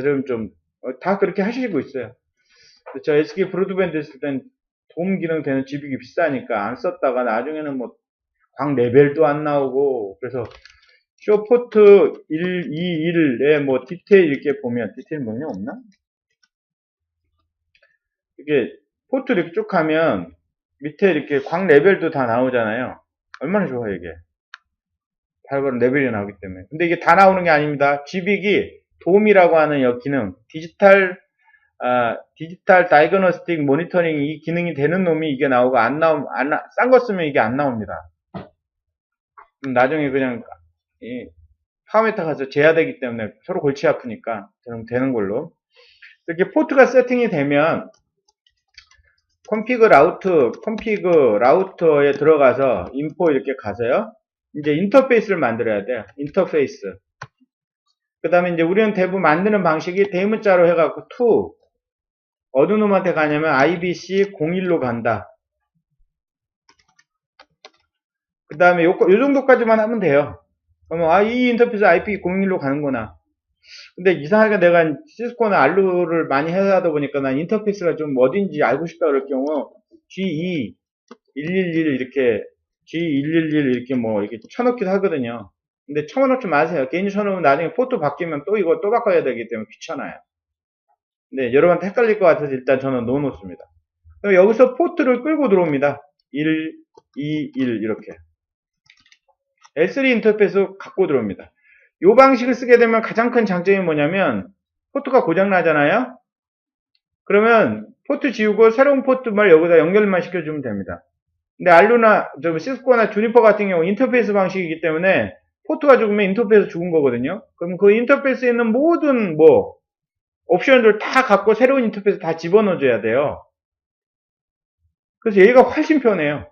대좀 좀, 다 그렇게 하시고 있어요. 저 SK 브로드밴드 했을 땐 도움 기능 되는 GB기 비싸니까 안 썼다가 나중에는 뭐 광 레벨도 안 나오고, 그래서 쇼포트 121에 뭐 디테일 이렇게 보면, 디테일 명령 없나? 이게 포트 이렇게 쭉 하면 밑에 이렇게 광 레벨도 다 나오잖아요. 얼마나 좋아요, 이게. 발걸음 레벨이 나오기 때문에. 근데 이게 다 나오는 게 아닙니다. GB기 도움이라고 하는 이 기능, 디지털 다이그노스틱 모니터링 이 기능이 되는 놈이 이게 나오고 싼 거 쓰면 이게 안 나옵니다. 그럼 나중에 그냥, 파워메타 가서 제야되기 때문에 서로 골치 아프니까 저는 되는 걸로. 이렇게 포트가 세팅이 되면 컴피그 라우터에 들어가서 인포 이렇게 가서요. 이제 인터페이스를 만들어야 돼요. 인터페이스. 그 다음에 이제 우리는 대부분 만드는 방식이 대문자로 해갖고 to 어느 놈한테 가냐면 IBC 01로 간다. 그 다음에 요 정도까지만 하면 돼요. 그러면 이 인터페이스 IP01로 가는구나. 근데 이상하게 내가 시스코나 알루를 많이 해야 하다 보니까 난 인터페이스가 좀 어딘지 알고 싶다 그럴 경우 G2111 이렇게 G111 이렇게 뭐 이렇게 쳐넣기도 하거든요. 근데 쳐넣지 마세요. 괜히 쳐넣으면 나중에 포트 바뀌면 또 이거 또 바꿔야 되기 때문에 귀찮아요. 근데 여러분한테 헷갈릴 것 같아서 일단 저는 넣어놓습니다. 그럼 여기서 포트를 끌고 들어옵니다. 1, 2, 1 이렇게 L3 인터페이스 갖고 들어옵니다. 이 방식을 쓰게 되면 가장 큰 장점이 뭐냐면 포트가 고장 나잖아요. 그러면 포트 지우고 새로운 포트만 여기다 연결만 시켜주면 됩니다. 근데 알루나 시스코나 주니퍼 같은 경우 인터페이스 방식이기 때문에 포트가 죽으면 인터페이스 죽은 거거든요. 그럼 그 인터페이스에 있는 모든 옵션들 다 갖고 새로운 인터페이스 다 집어넣어줘야 돼요. 그래서 얘가 훨씬 편해요.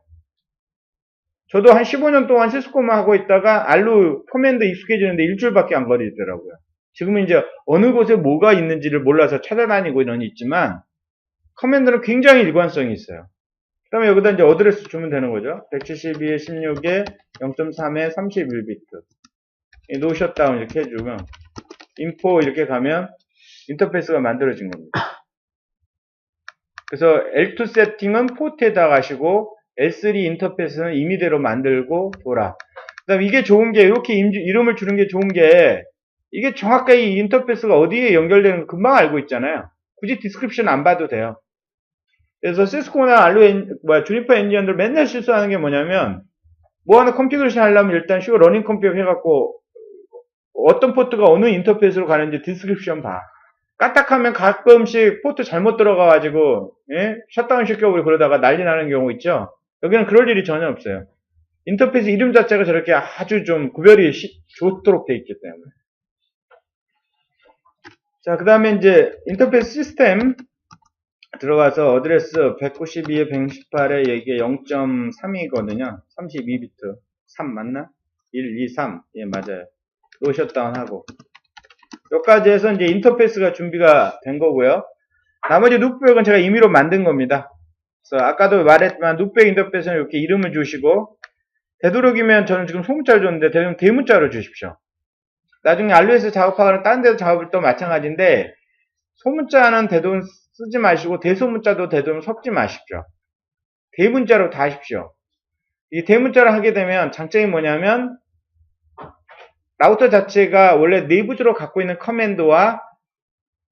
저도 한 15년 동안 시스코만 하고 있다가 알루 커맨드 익숙해지는데 일주일밖에 안 걸리더라고요. 지금은 이제 어느 곳에 뭐가 있는지를 몰라서 찾아다니고 이런 있지만 커맨드는 굉장히 일관성이 있어요. 그 다음에 여기다 이제 어드레스 주면 되는 거죠. 172에 16에 0.3에 31비트 노 셧다운 이렇게 해주면 인포 이렇게 가면 인터페이스가 만들어진 겁니다. 그래서 L2 세팅은 포트에다 가시고 L3 인터페이스는 임의대로 만들고 둬라. 그 다음에 이게 좋은 게 이렇게 이름을 주는 게 좋은 게 이게 정확하게 이 인터페이스가 어디에 연결되는 거 금방 알고 있잖아요. 굳이 디스크립션 안 봐도 돼요. 그래서 시스코나 주니퍼 엔지니어들 맨날 실수하는 게 뭐냐면 뭐 하나 컨피그레이션 하려면 일단 쉬워 러닝 컨피그 해갖고 어떤 포트가 어느 인터페이스로 가는지 디스크립션 봐. 까딱하면 가끔씩 포트 잘못 들어가가지고 셧다운 시켜버리고 그러다가 난리 나는 경우 있죠. 여기는 그럴 일이 전혀 없어요. 인터페이스 이름 자체가 저렇게 아주 좀 구별이 좋도록 돼 있기 때문에. 자, 그 다음에 이제 인터페이스 시스템 들어가서 어드레스 192에 118에 이게 0.3이거든요. 32비트. 3 맞나? 1, 2, 3. 예, 맞아요. 노 셧다운 하고. 여기까지 해서 이제 인터페이스가 준비가 된 거고요. 나머지 룩백은 제가 임의로 만든 겁니다. 그래서 아까도 말했지만 룩백 인터페이스는 이렇게 이름을 주시고 되도록이면 저는 지금 소문자를 줬는데 대문자로 주십시오. 나중에 알루에서 작업하거나 다른 데서 작업을 또 마찬가지인데 소문자는 대돈 쓰지 마시고 대소문자도 대돈 섞지 마십시오. 대문자로 다 하십시오. 이 대문자를 하게 되면 장점이 뭐냐면 라우터 자체가 원래 내부적으로 갖고 있는 커맨드와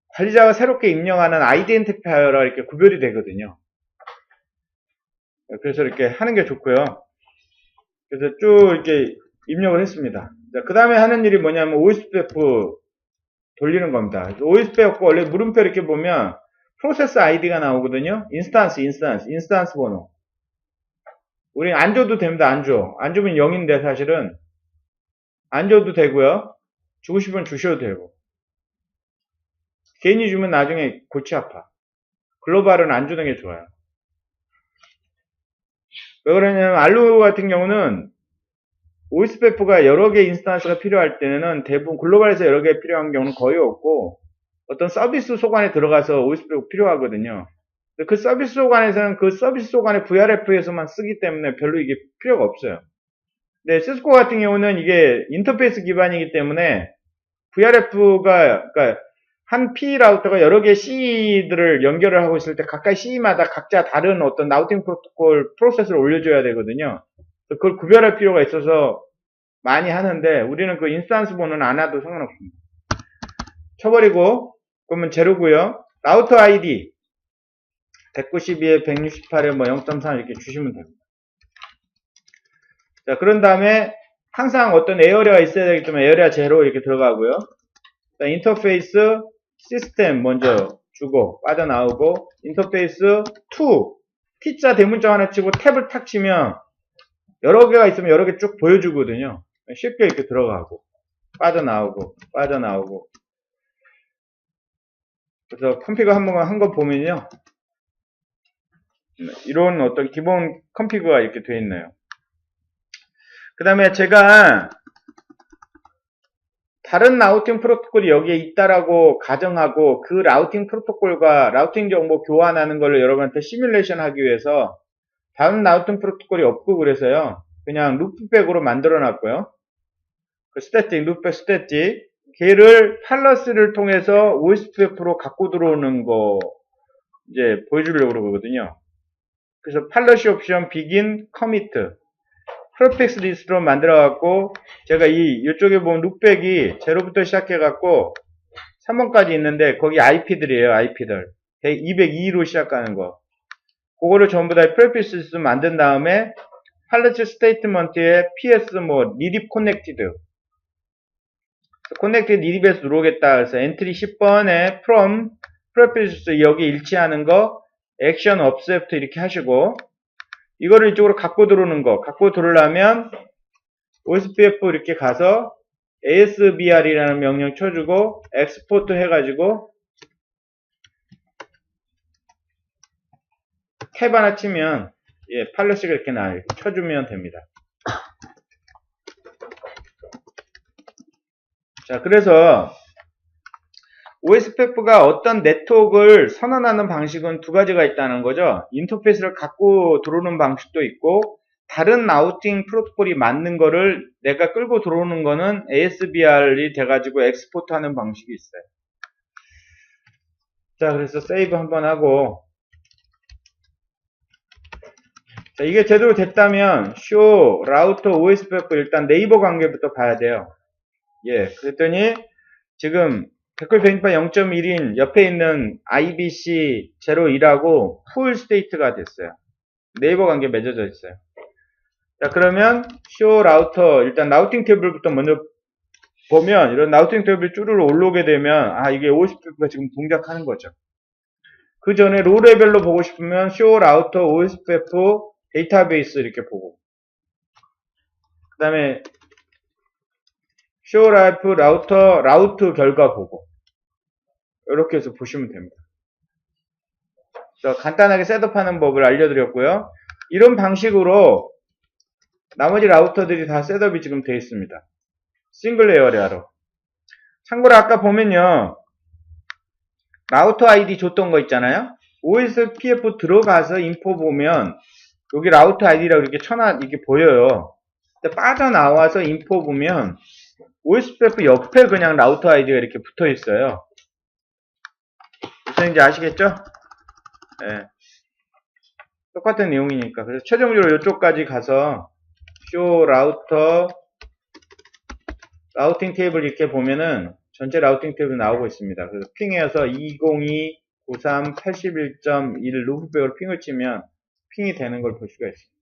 관리자가 새롭게 입력하는 아이덴티파이어라 이렇게 구별이 되거든요. 그래서 이렇게 하는 게 좋고요. 그래서 쭉 이렇게 입력을 했습니다. 그 다음에 하는 일이 뭐냐면 OSPF 돌리는 겁니다. OSPF 원래 물음표 이렇게 보면 프로세스 아이디가 나오거든요. 인스턴스 번호. 우리 안 줘도 됩니다. 안 주면 0인데 사실은 안 줘도 되고요. 주고 싶으면 주셔도 되고. 괜히 주면 나중에 골치 아파. 글로벌은 안 주는 게 좋아요. 왜 그러냐면 알루 같은 경우는 OSPF가 여러 개 인스턴스가 필요할 때는 대부분 글로벌에서 여러 개 필요한 경우는 거의 없고 어떤 서비스 속안에 들어가서 OSPF가 필요하거든요. 그 서비스 속안에서는 그 서비스 속안의 VRF에서만 쓰기 때문에 별로 이게 필요가 없어요. 근데 시스코 같은 경우는 이게 인터페이스 기반이기 때문에 VRF가 그러니까 한 P 라우터가 여러 개의 C들을 연결을 하고 있을 때 각각 C마다 각자 다른 어떤 라우팅 프로토콜 프로세스를 올려줘야 되거든요. 그걸 구별할 필요가 있어서 많이 하는데 우리는 그 인스턴스 번호는 안 해도 상관없습니다. 쳐버리고 그러면 제로고요. 라우터 아이디 192에 168에 뭐 0.3 이렇게 주시면 됩니다. 자, 그런 다음에 항상 어떤 에어리어가 있어야 되기 때문에 에어리어 제로 이렇게 들어가고요. 자, 인터페이스 시스템 먼저 주고 빠져나오고 인터페이스 2 T자 대문자 하나 치고 탭을 탁 치면 여러 개가 있으면 여러 개 쭉 보여주거든요. 쉽게 이렇게 들어가고 빠져나오고 빠져나오고 그래서 컴피그 한 거 보면요. 이런 어떤 기본 컴피그가 이렇게 되어 있네요. 그 다음에 제가 다른 라우팅 프로토콜이 여기에 있다라고 가정하고 그 라우팅 프로토콜과 라우팅 정보 교환하는 걸 여러분한테 시뮬레이션 하기 위해서 다른 라우팅 프로토콜이 없고 그래서요. 그냥 루프백으로 만들어 놨고요. 그 스태틱, 루프백 스태틱 걔를 팔러스를 통해서 OSPF로 갖고 들어오는 거 이제 보여주려고 그러거든요. 그래서 팔러시 옵션 begin commit 프로텍스 리스트로 만들어 갖고 제가 이쪽에 보면 룩백이 제로부터 시작해 갖고 3번까지 있는데 거기 IP들이에요. IP들 202로 시작하는 거 그거를 전부 다 프로텍스 리스트 만든 다음에 팔러시 스테이트먼트에 PS 뭐 니딥 커넥티드 커넥티드 니딥에서 들어오겠다 그래서 엔트리 10번에 from 프로텍스 여기 일치하는 거 액션 업셉트 이렇게 하시고 이거를 이쪽으로 갖고 들어오는 거, 갖고 들어오려면 OSPF 이렇게 가서 ASBR이라는 명령 쳐주고 엑스포트 해가지고 탭 하나 치면 예, 팔러시가 이렇게 나와요. 이렇게 쳐주면 됩니다. 자, 그래서 OSPF가 어떤 네트워크를 선언하는 방식은 두 가지가 있다는 거죠. 인터페이스를 갖고 들어오는 방식도 있고 다른 라우팅 프로토콜이 맞는 거를 내가 끌고 들어오는 거는 ASBR이 돼가지고 엑스포트 하는 방식이 있어요. 자, 그래서 세이브 한번 하고 자, 이게 제대로 됐다면 show router OSPF 일단 네이버 관계부터 봐야 돼요. 예, 그랬더니 지금 댓글 변이파 0.1인 옆에 있는 IBC 02라고 풀 스테이트가 됐어요. 네이버 관계 맺어져 있어요. 자, 그러면 show router 일단 라우팅 테이블부터 먼저 보면 이런 라우팅 테이블 쭈르르 올라오게 되면 아 이게 OSPF가 지금 동작하는 거죠. 그 전에 로 레벨로 보고 싶으면 show router OSPF 데이터베이스 이렇게 보고 그 다음에 show life router 라우트 결과 보고 이렇게 해서 보시면 됩니다. 간단하게 셋업하는 법을 알려드렸고요. 이런 방식으로 나머지 라우터들이 다 셋업이 지금 되어 있습니다. 싱글 에어리아로. 참고로 아까 보면요. 라우터 아이디 줬던 거 있잖아요. OSPF 들어가서 인포 보면 여기 라우터 아이디라고 이렇게 이렇게 보여요. 근데 빠져나와서 인포 보면 OSPF 옆에 그냥 라우터 아이디가 이렇게 붙어 있어요. 무슨 얘기인지 아시겠죠? 네. 똑같은 내용이니까. 그래서 최종적으로 이쪽까지 가서 show router 라우팅 테이블 이렇게 보면은 전체 라우팅 테이블 나오고 있습니다. 그래서 핑에서 202.93.81.1 루프백으로 핑을 치면 핑이 되는 걸 볼 수가 있습니다.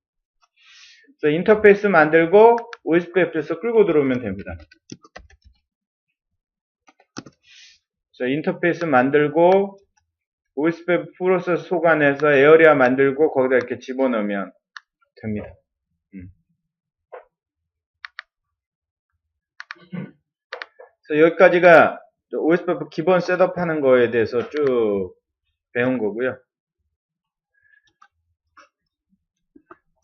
그래서 인터페이스 만들고 OSPF에서 끌고 들어오면 됩니다. 그래서 인터페이스 만들고 OSPF 프로세스 소관해서 에어리아 만들고 거기다 이렇게 집어넣으면 됩니다. 그래서 여기까지가 OSPF 기본 셋업 하는 거에 대해서 쭉 배운 거고요.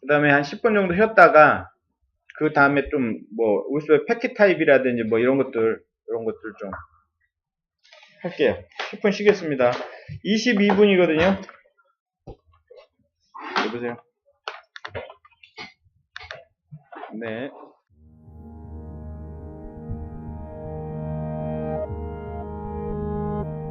그 다음에 한 10분 정도 쉬었다가 그 다음에 좀 뭐 OSPF 패킷 타입이라든지 뭐 이런 것들 좀 할게요. 10분 쉬겠습니다. 22분이거든요. 여보세요? 네.